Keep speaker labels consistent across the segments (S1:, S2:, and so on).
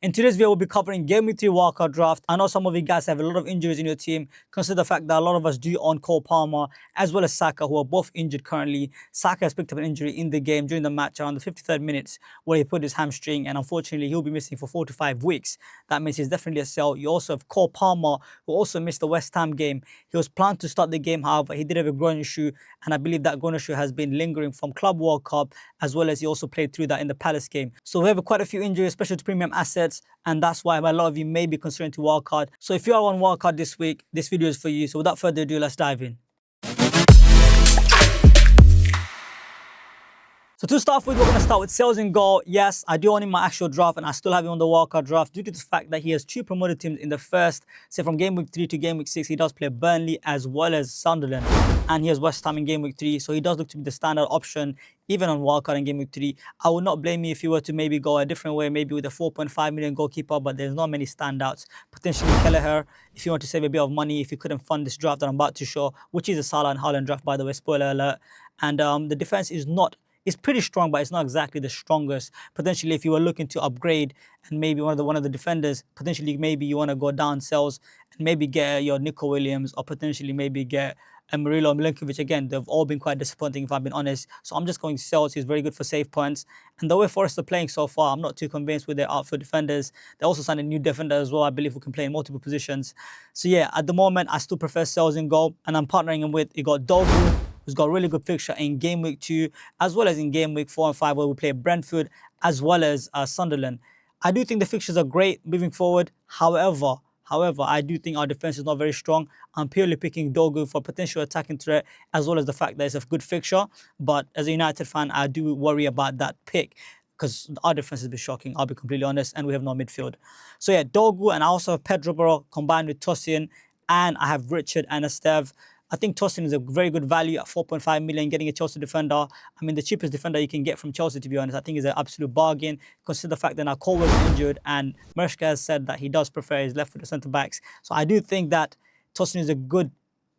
S1: In today's video, we'll be covering Game Week 3 wildcard draft. I know some of you guys have a lot of injuries in your team. Consider the fact that a lot of us do own Cole Palmer as well as Saka, who are both injured currently. Saka has picked up an injury in the game during the match around the 53rd minutes where he put his hamstring, and unfortunately he'll be missing for 4 to 5 weeks. That means he's definitely a sell. You also have Cole Palmer, who also missed the West Ham game. He was planned to start the game, however, he did have a groin issue, and I believe that groin issue has been lingering from Club World Cup, as well as he also played through that in the Palace game. So we have quite a few injuries, especially to premium assets, and that's why a lot of you may be considering to wildcard. So if you are on wildcard this week, this video is for you. So without further ado, let's dive in. So to start with, we're going to start with sales in goal. Yes, I do own him in my actual draft, and I still have him on the wildcard draft due to the fact that he has 2 promoted teams in the first. So from Game Week 3 to Game Week 6, he does play Burnley as well as Sunderland, and he has West Ham in Game Week 3. So he does look to be the standard option, even on wildcard in Game Week 3. I would not blame you if you were to maybe go a different way, maybe with a 4.5 million goalkeeper, but there's not many standouts. Potentially Kelleher, if you want to save a bit of money, if you couldn't fund this draft that I'm about to show, which is a Salah and Haaland draft, by the way, spoiler alert. And the defense is not... It's pretty strong, but it's not exactly the strongest. Potentially, if you were looking to upgrade and maybe one of the defenders, potentially maybe you want to go down sales and maybe get your Nico Williams, or potentially maybe get Murilo Milinkovic. Again, they've all been quite disappointing if I've been honest. So I'm just going sales. He's very good for save points. And the way Forest are playing so far, I'm not too convinced with their outfield defenders. They also signed a new defender as well, I believe, who can play in multiple positions. So yeah, at the moment, I still prefer sales in goal. And I'm partnering him with, you got Dogu, who's got a really good fixture in Game Week 2, as well as in Game Week 4 and 5, where we play Brentford, as well as Sunderland. I do think the fixtures are great moving forward. However, I do think our defense is not very strong. I'm purely picking Dogu for potential attacking threat, as well as the fact that it's a good fixture. But as a United fan, I do worry about that pick, because our defense has been shocking, I'll be completely honest, and we have no midfield. So yeah, Dogu, and I also have Pedro Porro combined with Tosin, and I have Richard and Esteve. I think Tosin is a very good value at 4.5 million, getting a Chelsea defender. I mean, the cheapest defender you can get from Chelsea, to be honest. I think is an absolute bargain. Consider the fact that now Colwell's injured, and Mershka has said that he does prefer his left-footed centre-backs. So I do think that Tosin is a good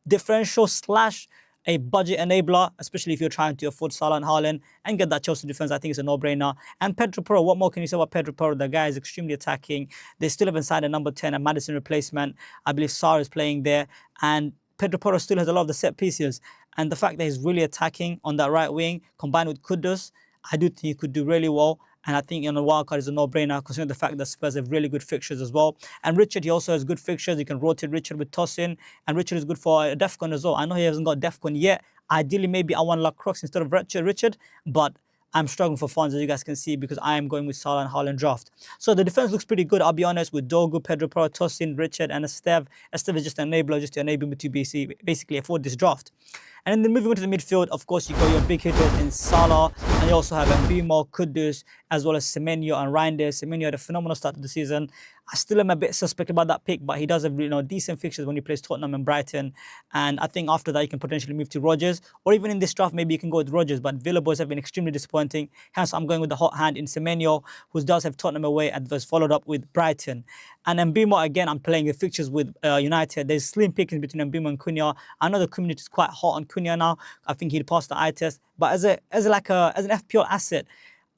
S1: differential slash a budget enabler, especially if you're trying to afford Salah and Haaland and get that Chelsea defense. I think it's a no-brainer. And Pedro Porro, what more can you say about Pedro Porro? The guy is extremely attacking. They still haven't signed a number 10, a Maddison replacement. I believe Sarr is playing there, and Pedro Porro still has a lot of the set pieces, and the fact that he's really attacking on that right wing, combined with Kudus, I do think he could do really well. And I think on the wildcard is a no-brainer, considering the fact that Spurs have really good fixtures as well. And Richard, he also has good fixtures. You can rotate Richard with Tosin, and Richard is good for Defcon as well. I know he hasn't got Defcon yet. Ideally, maybe I want Lacroix instead of Richard, but I'm struggling for funds, as you guys can see, because I am going with Salah and Haaland draft. So the defense looks pretty good, I'll be honest, with Dogu, Pedro Porro, Tosin, Richard, and Esteve. Esteve is just an enabler, just to enable me to basically afford this draft. And then moving on to the midfield, of course, you got your big hitters in Salah, and you also have Mbeumo, Kudus, as well as Semenyo and Reinders. Semenyo had a phenomenal start to the season. I still am a bit suspect about that pick, but he does have decent fixtures when he plays Tottenham and Brighton. And I think after that, you can potentially move to Rodgers, or even in this draft, maybe you can go with Rodgers. But Villa boys have been extremely disappointing. Hence, I'm going with the hot hand in Semenyo, who does have Tottenham away and was followed up with Brighton. And Mbeumo, again, I'm playing the fixtures with United. There's slim pickings between Mbeumo and Cunha. I know the community is quite hot on Cunha now. I think he'd pass the eye test. But as an FPL asset,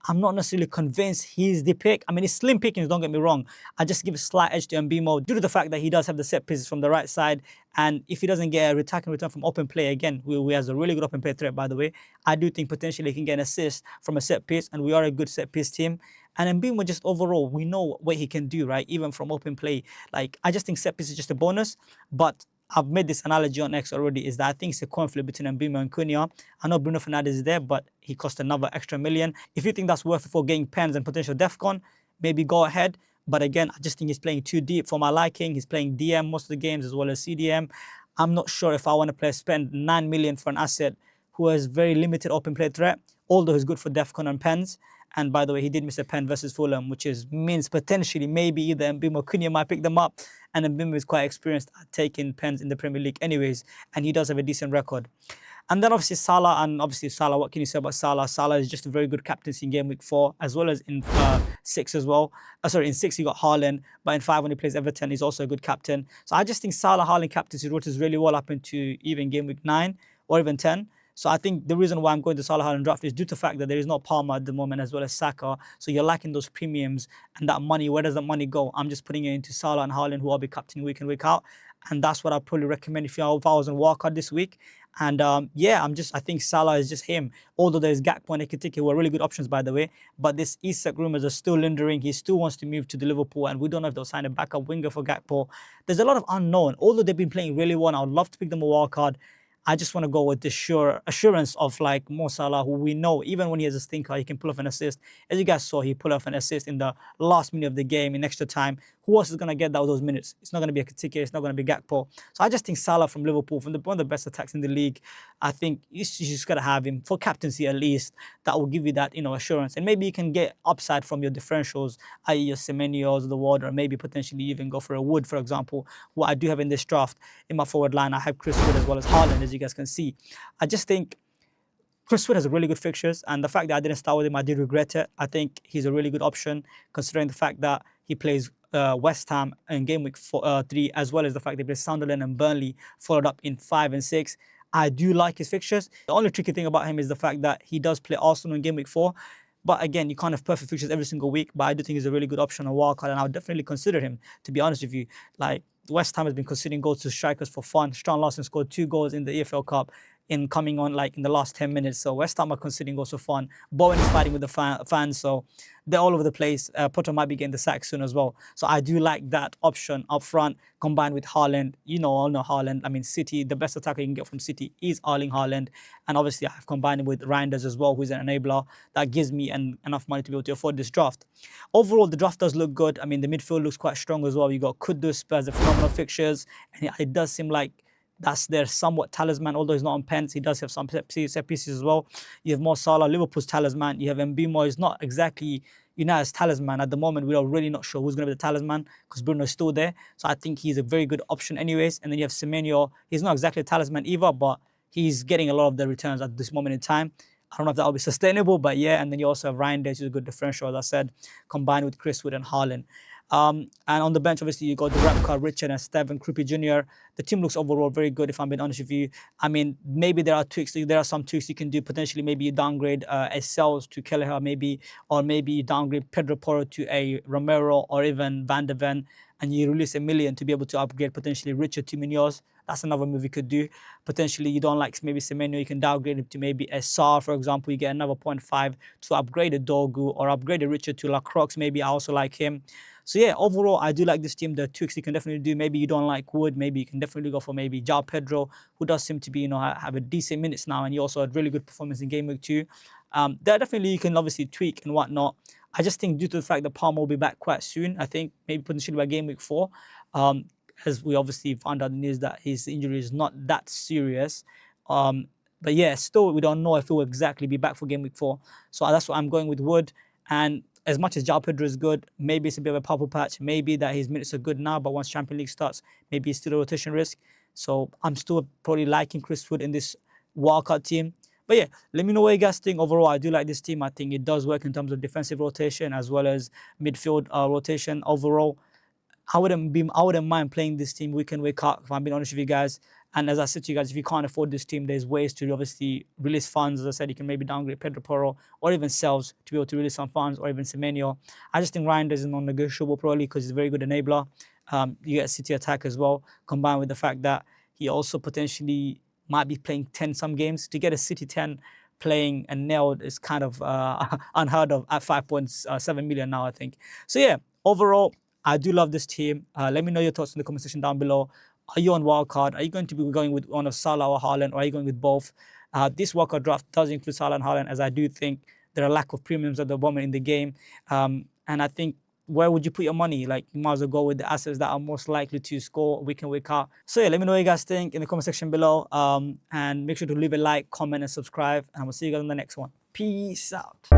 S1: I'm not necessarily convinced he's the pick. I mean, it's slim pickings, don't get me wrong. I just give a slight edge to Mbeumo due to the fact that he does have the set pieces from the right side. And if he doesn't get a attacking return from open play, again, who has a really good open play threat, by the way, I do think potentially he can get an assist from a set piece, and we are a good set piece team. And Mbeumo, just overall, we know what he can do, right? Even from open play. Like, I just think set piece is just a bonus, but I've made this analogy on X already, is that I think it's a conflict between Mbeumo and Cunha. I know Bruno Fernandes is there, but he cost another extra million. If you think that's worth it for getting pens and potential Defcon, maybe go ahead. But again, I just think he's playing too deep for my liking. He's playing DM most of the games as well as CDM. I'm not sure if I want to spend 9 million for an asset who has very limited open play threat, although he's good for Defcon and pens. And by the way, he did miss a pen versus Fulham, which means potentially maybe either Mbeumo or Cunha might pick them up. And Mbeumo is quite experienced at taking pens in the Premier League anyways, and he does have a decent record. And then obviously Salah, what can you say about Salah? Salah is just a very good captaincy in Game Week 4, as well as in 6 as well. In 6 he got Haaland, but in 5 when he plays Everton, he's also a good captain. So I just think Salah, Haaland captaincy rotates really well up into even Game Week 9 or even 10. So I think the reason why I'm going to Salah Haaland draft is due to the fact that there is no Palmer at the moment as well as Saka. So you're lacking those premiums and that money. Where does that money go? I'm just putting it into Salah and Haaland, who I'll be captaining week in, week out. And that's what I'd probably recommend if I was on Wildcard this week. And yeah, I think Salah is just him. Although there's Gakpo and Ekitike, who are really good options, by the way. But this Isak rumors are still lingering. He still wants to move to the Liverpool, and we don't know if they'll sign a backup winger for Gakpo. There's a lot of unknown. Although they've been playing really well, I would love to pick them a Wildcard. I just want to go with the assurance of like Mo Salah, who we know, even when he has a stinker, he can pull off an assist. As you guys saw, he pulled off an assist in the last minute of the game in extra time. Who else is going to get those minutes? It's not going to be a Ekitike, it's not going to be Gakpo. So I just think Salah from Liverpool, one of the best attacks in the league, I think you just got to have him for captaincy at least. That will give you that, assurance. And maybe you can get upside from your differentials, i.e. your Semenyos, the Ward, or maybe potentially even go for a Wood, for example, who I do have in this draft. In my forward line, I have Chris Wood as well as Haaland, as you guys can see. I just think Chris Wood has really good fixtures, and the fact that I didn't start with him, I did regret it. I think he's a really good option, considering the fact that he plays West Ham in game week 3, as well as the fact they play Sunderland and Burnley, followed up in 5 and 6. I do like his fixtures. The only tricky thing about him is the fact that he does play Arsenal in game week 4. But again, you can't have perfect fixtures every single week. But I do think he's a really good option on Wildcard, and I would definitely consider him, to be honest with you. Like, West Ham has been conceding goals to strikers for fun. Strand Larsen scored 2 goals in the EFL Cup in coming on in the last 10 minutes. So West Ham are conceding goals for fun. Bowen is fighting with the fans, so they're all over the place. Potter might be getting the sack soon as well. So I do like that option up front, combined with Haaland. All know Haaland. I mean, City, the best attacker you can get from City is Erling Haaland. And obviously, I've combined him with Reinders as well, who's an enabler. That gives me enough money to be able to afford this draft. Overall, the draft does look good. I mean, the midfield looks quite strong as well. You got Kudus, Spurs, the phenomenal fixtures. And it does seem like that's their somewhat talisman, although he's not on pens. He does have some set pieces as well. You have Mo Salah, Liverpool's talisman. You have Mbeumo, is not exactly United's talisman. At the moment, we are really not sure who's going to be the talisman because Bruno is still there. So I think he's a very good option anyways. And then you have Semenyo. He's not exactly a talisman either, but he's getting a lot of the returns at this moment in time. I don't know if that will be sustainable, but yeah. And then you also have Reinders, who's a good differential, as I said, combined with Chris Wood and Haaland. And on the bench, obviously, you got the Rapcar, Richard, and Steven Kruppi Jr. The team looks overall very good, if I'm being honest with you. I mean, maybe there are some tweaks you can do. Potentially, maybe you downgrade Esels to Kelleher, maybe, or maybe you downgrade Pedro Porro to a Romero or even Van de Ven, and you release $1 million to be able to upgrade potentially Richard to Munoz. That's another move you could do. Potentially, you don't like maybe Semenyo, you can downgrade him to maybe a Sar, for example. You get another 0.5 to upgrade a Dogu or upgrade a Richard to Lacroix. Maybe I also like him. So yeah, overall, I do like this team. The tweaks you can definitely do. Maybe you don't like Wood. Maybe you can definitely go for maybe João Pedro, who does seem to be, have a decent minutes now, and he also had really good performance in game week 2. There definitely you can obviously tweak and whatnot. I just think due to the fact that Palmer will be back quite soon, I think maybe potentially by game week 4, as we obviously found out the news that his injury is not that serious. But yeah, still we don't know if he will exactly be back for game week 4. So that's why I'm going with Wood. And as much as João Pedro is good, maybe it's a bit of a purple patch. Maybe that his minutes are good now, but once Champions League starts, maybe it's still a rotation risk. So I'm still probably liking Chris Wood in this wildcard team. But yeah, let me know what you guys think. Overall, I do like this team. I think it does work in terms of defensive rotation as well as midfield rotation. Overall, I wouldn't mind playing this team week in, week out, if I'm being honest with you guys. And as I said to you guys, if you can't afford this team, there's ways to obviously release funds. As I said, you can maybe downgrade Pedro Porro or even Sells to be able to release some funds, or even Semenyo. I just think Reinders is non-negotiable probably because he's a very good enabler. You get City attack as well, combined with the fact that he also potentially might be playing 10-some games. To get a City 10 playing and nailed is kind of unheard of at 5.7 million now, I think. So yeah, overall, I do love this team. Let me know your thoughts in the comment section down below. Are you on Wildcard? Are you going to be going with one of Salah or Haaland, or are you going with both? This Wildcard draft does include Salah and Haaland, as I do think there are lack of premiums at the moment in the game. And I think, where would you put your money? Like, you might as well go with the assets that are most likely to score week in, week out. So yeah, let me know what you guys think in the comment section below. And make sure to leave a like, comment, and subscribe. And we'll see you guys in the next one. Peace out.